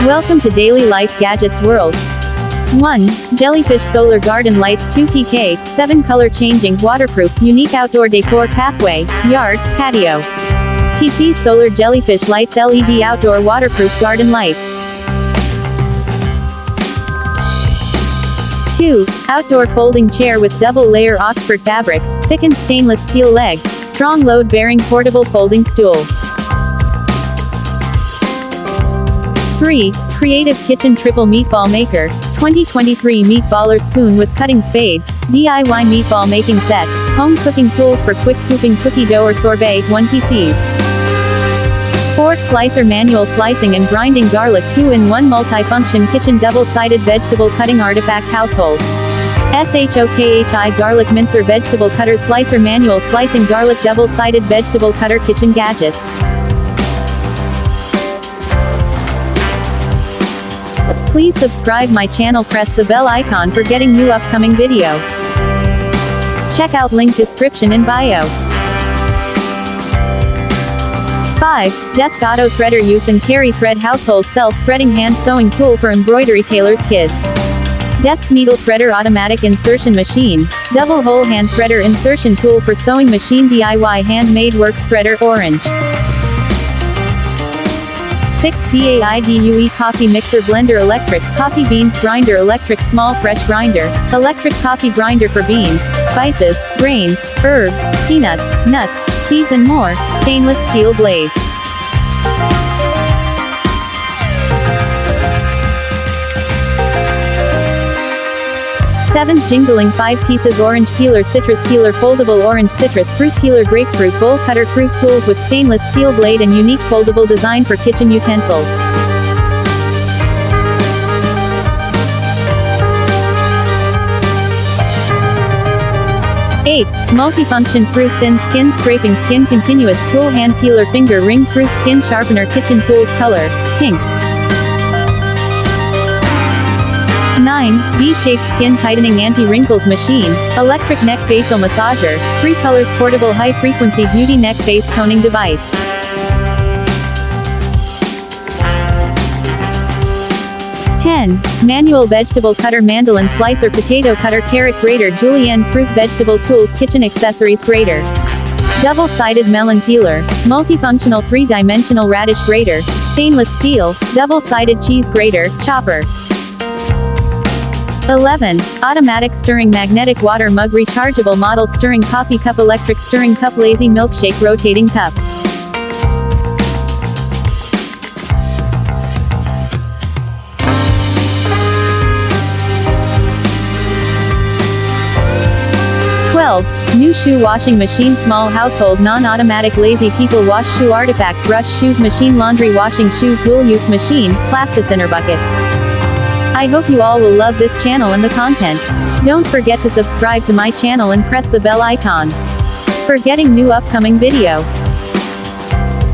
Welcome to Daily Life Gadgets World. 1. Jellyfish Solar Garden Lights 2PK, 7 color changing, waterproof, unique outdoor decor pathway, yard, patio. PC Solar Jellyfish Lights LED outdoor waterproof garden lights. 2. Outdoor folding chair with double layer Oxford fabric, thickened stainless steel legs, strong load bearing portable folding stool. 3. Creative Kitchen Triple Meatball Maker, 2023 Meatballer Spoon with Cutting Spade, DIY Meatball Making Set, Home Cooking Tools for Quick Cooping Cookie Dough or Sorbet, 1 PCs. Fork Slicer Manual Slicing and Grinding Garlic 2-in-1 Multi-Function Kitchen Double-Sided Vegetable Cutting Artifact Household. 𝐏𝐫𝐶𝐽 Garlic Mincer Vegetable Cutter Slicer Manual Slicing Garlic Double-Sided Vegetable Cutter Kitchen Gadgets. Please subscribe my channel, press the bell icon for getting new upcoming video. Check out link description in bio. 5. Desk Auto Threader Use and Carry Thread Household Self-Threading Hand Sewing Tool for Embroidery Tailors Kids. Desk Needle Threader Automatic Insertion Machine, Double Hole Hand Threader Insertion Tool for Sewing Machine DIY Handmade Works Threader Orange. 6. BAIDUE Coffee Mixer Blender Electric, Coffee Beans Grinder Electric Small Fresh Grinder, Electric Coffee Grinder for beans, spices, grains, herbs, peanuts, nuts, seeds and more, stainless steel blades. 7. Jingling 5 pieces Orange Peeler Citrus Peeler Foldable Orange Citrus Fruit Peeler Grapefruit Bowl Cutter Fruit Tools with stainless steel blade and unique foldable design for kitchen utensils. 8. Multifunction Fruit Thin Skin Scraping Skin Continuous Tool Hand Peeler Finger Ring Fruit Skin Sharpener Kitchen Tools Color, Pink. 9. V-Shaped Skin Tightening Anti-Wrinkles Machine, Electric Neck Facial Massager, 3 colors Portable High-Frequency Beauty Neck Face Toning Device. 10. Manual Vegetable Cutter Mandolin Slicer Potato Cutter Carrot Grater Julienne Fruit Vegetable Tools Kitchen Accessories Grater. Double-Sided Melon Peeler, Multifunctional 3-Dimensional Radish Grater, Stainless Steel, Double-Sided Cheese Grater, Chopper. 11. Automatic Stirring Magnetic Water Mug Rechargeable Model Stirring Coffee Cup Electric Stirring Cup Lazy Milkshake Rotating Cup. New Shoe Washing Machine Small Household Non-Automatic Lazy People Wash Shoe Artifact Brush Shoes Machine Laundry Washing Shoes Dual-Use Machine, Plasticiner Bucket. I hope you all will love this channel and the content. Don't forget to subscribe to my channel and press the bell icon for getting new upcoming video.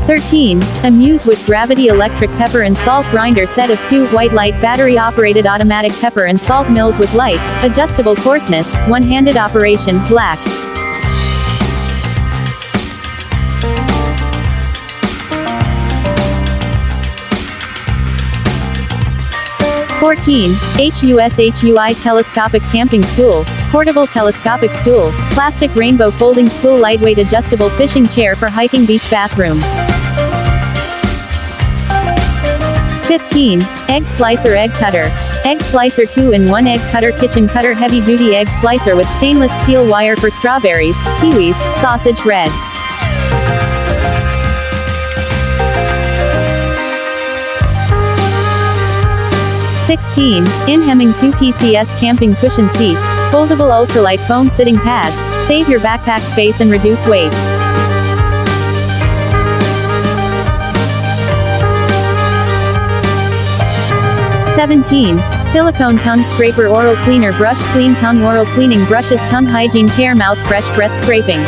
13. Amuse with Gravity Electric Pepper and Salt Grinder Set of 2 White Light Battery Operated Automatic Pepper and Salt Mills with Light, Adjustable Coarseness, One-Handed Operation, Black. 14. HUSHUI Telescopic Camping Stool, Portable Telescopic Stool, Plastic Rainbow Folding Stool Lightweight Adjustable Fishing Chair for Hiking Beach Bathroom. 15. Egg Slicer Egg Cutter. Egg Slicer 2-in-1 Egg Cutter Kitchen Cutter Heavy Duty Egg Slicer with Stainless Steel Wire for Strawberries, Kiwis, Sausage Red. 16. Inhemming 2 PCS Camping Cushion Seat, Foldable Ultralight Foam Sitting Pads, save your backpack space and reduce weight. 17. Silicone Tongue Scraper Oral Cleaner Brush Clean Tongue Oral Cleaning Brushes Tongue Hygiene Care Mouth Fresh Breath Scraping.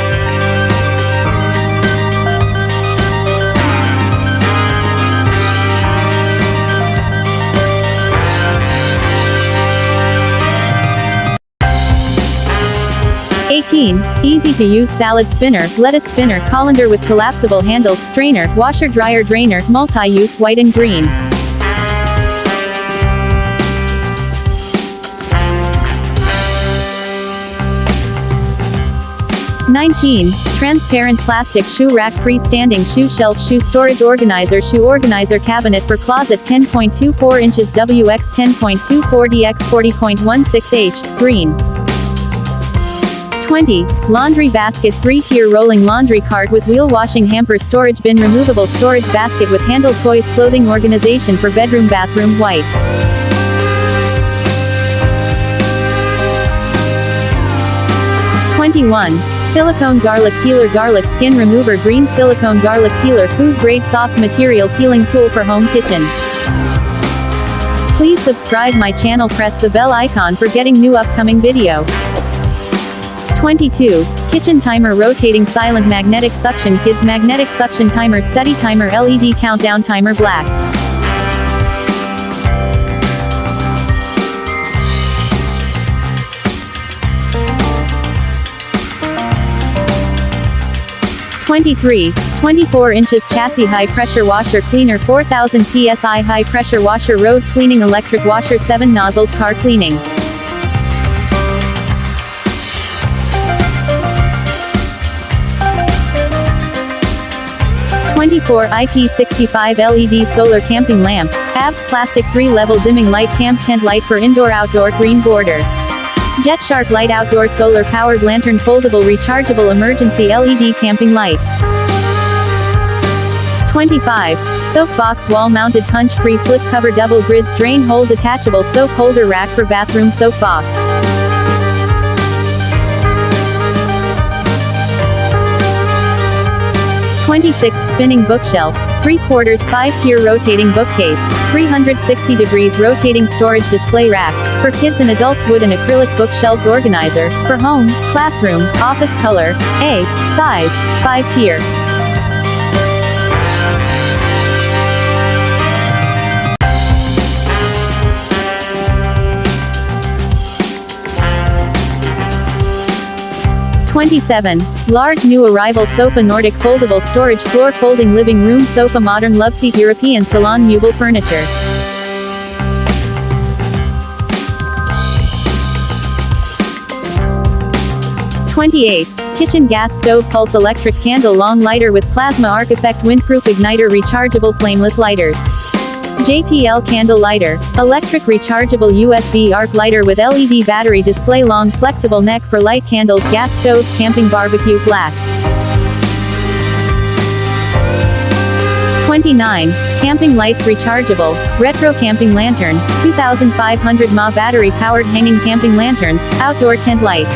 18. Easy to use salad spinner, lettuce spinner, colander with collapsible handle, strainer, washer dryer drainer, multi-use, white and green. 19. Transparent plastic shoe rack freestanding shoe shelf shoe storage shoe organizer cabinet for closet 10.24 inches WX 10.24 DX 40.16H, green. 20. Laundry basket 3-tier rolling laundry cart with wheel washing hamper storage bin removable storage basket with handle toys clothing organization for bedroom bathroom white. 21. Silicone garlic peeler garlic skin remover green silicone garlic peeler food grade soft material peeling tool for home kitchen. Please subscribe my channel, press the bell icon for getting new upcoming video. 22. Kitchen timer rotating silent magnetic suction kids magnetic suction timer study timer LED countdown timer black. 23. 24 inches chassis high pressure washer cleaner 4000 psi high pressure washer road cleaning electric washer 7 nozzles car cleaning. 24 IP65 LED solar camping lamp, ABS plastic 3-level dimming light camp tent light for indoor-outdoor green border. Jet Shark light outdoor solar powered lantern foldable rechargeable emergency LED camping light. 25. Soap box wall mounted punch free flip cover double grids drain hole detachable soap holder rack for bathroom soap box. 26. Spinning bookshelf, 3/4 5-tier rotating bookcase, 360 degrees rotating storage display rack, for kids and adults wood and acrylic bookshelves organizer, for home, classroom, office color, A, size, 5-tier. Large new arrival sofa Nordic foldable storage floor folding living room sofa modern loveseat European salon meuble furniture. 28. Kitchen gas stove pulse electric candle long lighter with plasma arc effect windproof igniter rechargeable flameless lighters. JPL Candle Lighter, electric rechargeable USB arc lighter with LED battery display long flexible neck for light candles gas stoves camping barbecue black. 29. Camping lights rechargeable, retro camping lantern, 2500 mAh battery powered hanging camping lanterns, outdoor tent lights.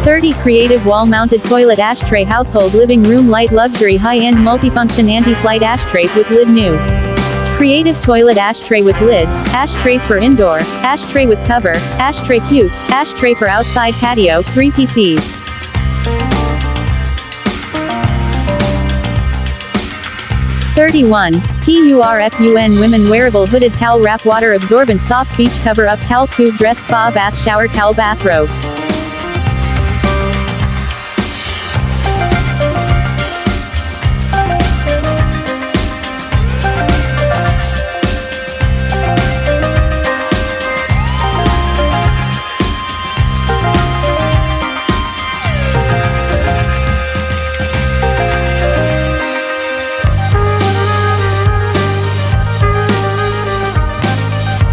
30. Creative wall-mounted toilet ashtray household living room light luxury high-end multifunction anti-flight ashtrays with lid new. Creative toilet ashtray with lid, ashtrays for indoor, ashtray with cover, ashtray cute, ashtray for outside patio, 3 PCs. 31. PURFUN women wearable hooded towel wrap water absorbent soft beach cover up towel tube dress spa bath shower towel bathrobe.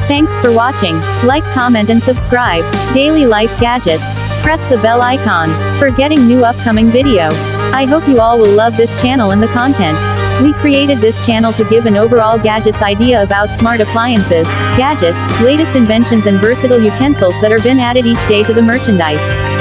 'Thanks for watching. Like, comment and subscribe. Daily Life Gadgets. Press the bell icon for getting new upcoming video. I hope you all will love this channel and the content. We created this channel to give an overall gadgets idea about smart appliances, gadgets, latest inventions and versatile utensils that are been added each day to the merchandise.